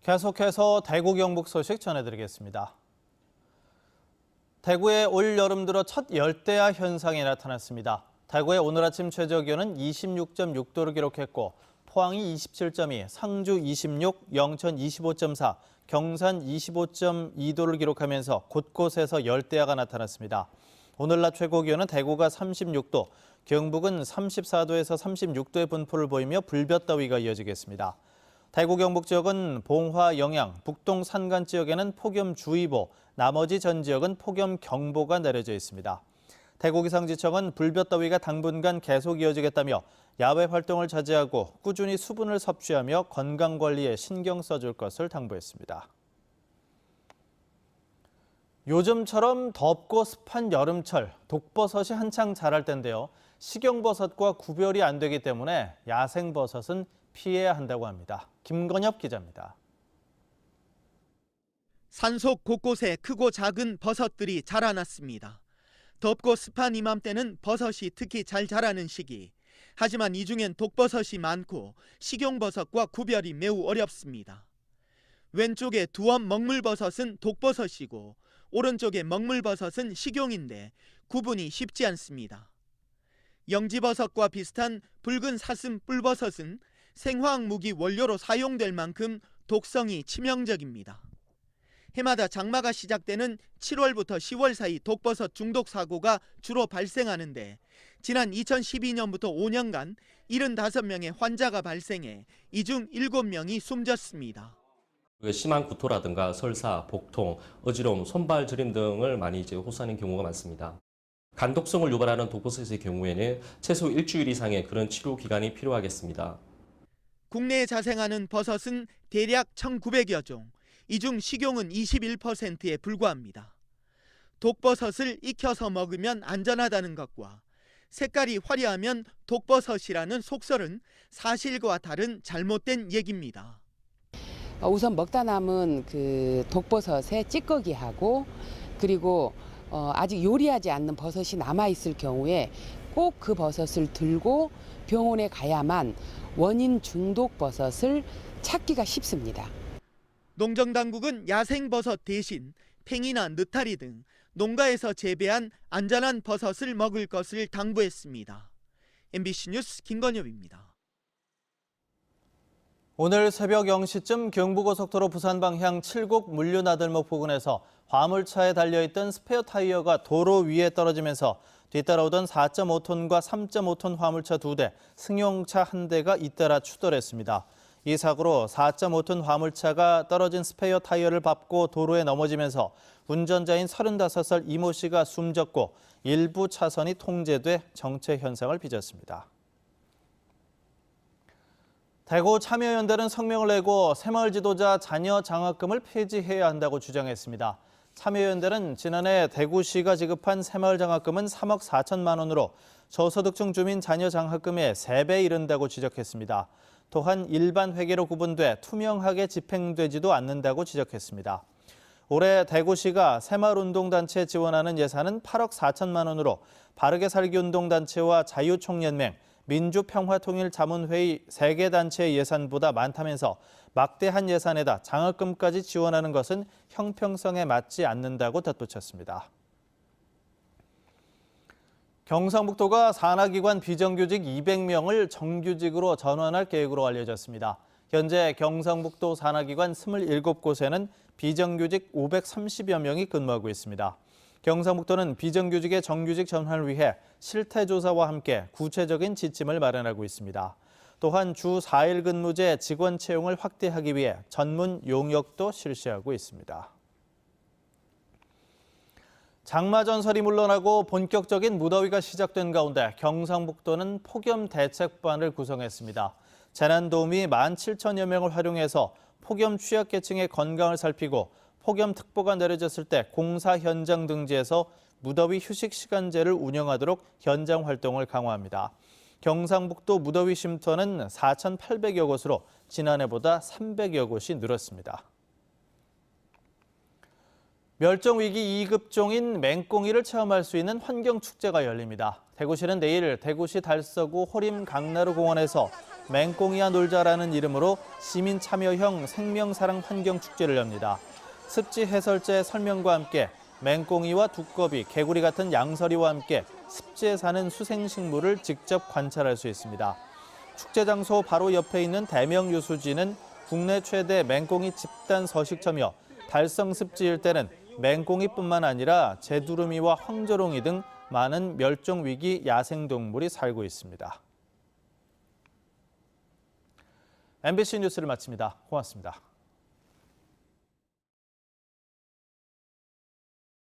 계속해서 대구 경북 소식 전해드리겠습니다. 대구에 올 여름 들어 첫 열대야 현상이 나타났습니다. 대구의 오늘 아침 최저기온은 26.6도를 기록했고 포항이 27.2, 상주 26, 영천 25.4, 경산 25.2도를 기록하면서 곳곳에서 열대야가 나타났습니다. 오늘 낮 최고 기온은 대구가 36도, 경북은 34도에서 36도의 분포를 보이며 불볕더위가 이어지겠습니다. 대구 경북 지역은 봉화, 영양, 북동 산간 지역에는 폭염주의보, 나머지 전 지역은 폭염경보가 내려져 있습니다. 대구기상지청은 불볕더위가 당분간 계속 이어지겠다며 야외 활동을 자제하고 꾸준히 수분을 섭취하며 건강관리에 신경 써줄 것을 당부했습니다. 요즘처럼 덥고 습한 여름철, 독버섯이 한창 자랄 때인데요. 식용버섯과 구별이 안 되기 때문에 야생버섯은 피해야 한다고 합니다. 김건엽 기자입니다. 산속 곳곳에 크고 작은 버섯들이 자라났습니다. 덥고 습한 이맘때는 버섯이 특히 잘 자라는 시기. 하지만 이 중엔 독버섯이 많고 식용버섯과 구별이 매우 어렵습니다. 왼쪽에 두엄 먹물버섯은 독버섯이고 오른쪽에 먹물버섯은 식용인데 구분이 쉽지 않습니다. 영지버섯과 비슷한 붉은 사슴 뿔버섯은 생화학 무기 원료로 사용될 만큼 독성이 치명적입니다. 해마다 장마가 시작되는 7월부터 10월 사이 독버섯 중독 사고가 주로 발생하는데 지난 2012년부터 5년간 75명의 환자가 발생해 이 중 7명이 숨졌습니다. 심한 구토라든가 설사, 복통, 어지러움, 손발 저림 등을 많이 호소하는 경우가 많습니다. 간독성을 유발하는 독버섯의 경우에는 최소 일주일 이상의 그런 치료 기간이 필요하겠습니다. 국내에 자생하는 버섯은 대략 1,900여 종, 이 중 식용은 21%에 불과합니다. 독버섯을 익혀서 먹으면 안전하다는 것과 색깔이 화려하면 독버섯이라는 속설은 사실과 다른 잘못된 얘기입니다. 우선 먹다 남은 그 독버섯의 찌꺼기하고 그리고 아직 요리하지 않는 버섯이 남아있을 경우에 꼭 그 버섯을 들고 병원에 가야만 원인 중독 버섯을 찾기가 쉽습니다. 농정당국은 야생버섯 대신 팽이나 느타리 등 농가에서 재배한 안전한 버섯을 먹을 것을 당부했습니다. MBC 뉴스 김건엽입니다. 오늘 새벽 0시쯤 경부고속도로 부산 방향 칠곡 물류나들목 부근에서 화물차에 달려있던 스페어 타이어가 도로 위에 떨어지면서 뒤따라오던 4.5톤과 3.5톤 화물차 2대, 승용차 1대가 잇따라 추돌했습니다. 이 사고로 4.5톤 화물차가 떨어진 스페어 타이어를 밟고 도로에 넘어지면서 운전자인 35살 이모 씨가 숨졌고 일부 차선이 통제돼 정체 현상을 빚었습니다. 대구 참여연대는 성명을 내고 새마을 지도자 자녀 장학금을 폐지해야 한다고 주장했습니다. 참여연대는 지난해 대구시가 지급한 새마을 장학금은 3억 4천만 원으로 저소득층 주민 자녀 장학금의 3배에 이른다고 지적했습니다. 또한 일반 회계로 구분돼 투명하게 집행되지도 않는다고 지적했습니다. 올해 대구시가 새마을운동단체에 지원하는 예산은 8억 4천만 원으로 바르게 살기 운동단체와 자유총연맹, 민주평화통일자문회의 3개 단체의 예산보다 많다면서 막대한 예산에다 장학금까지 지원하는 것은 형평성에 맞지 않는다고 덧붙였습니다. 경상북도가 산하기관 비정규직 200명을 정규직으로 전환할 계획으로 알려졌습니다. 현재 경상북도 산하기관 27곳에는 비정규직 530여 명이 근무하고 있습니다. 경상북도는 비정규직의 정규직 전환을 위해 실태조사와 함께 구체적인 지침을 마련하고 있습니다. 또한 주 4일 근무제 직원 채용을 확대하기 위해 전문 용역도 실시하고 있습니다. 장마 전설이 물러나고 본격적인 무더위가 시작된 가운데 경상북도는 폭염 대책반을 구성했습니다. 재난도우미 17,000여 명을 활용해서 폭염 취약계층의 건강을 살피고 폭염특보가 내려졌을 때 공사 현장 등지에서 무더위 휴식 시간제를 운영하도록 현장 활동을 강화합니다. 경상북도 무더위 쉼터는 4,800여 곳으로 지난해보다 300여 곳이 늘었습니다. 멸종위기 2급종인 맹꽁이를 체험할 수 있는 환경축제가 열립니다. 대구시는 내일 대구시 달서구 호림 강나루 공원에서 맹꽁이와 놀자라는 이름으로 시민 참여형 생명사랑 환경축제를 엽니다. 습지 해설제 설명과 함께 맹꽁이와 두꺼비, 개구리 같은 양서리와 함께 습지에 사는 수생식물을 직접 관찰할 수 있습니다. 축제 장소 바로 옆에 있는 대명유수지는 국내 최대 맹꽁이 집단 서식처며 달성 습지 일대는 맹꽁이뿐만 아니라 제두루미와 황조롱이 등 많은 멸종위기 야생동물이 살고 있습니다. MBC 뉴스를 마칩니다. 고맙습니다.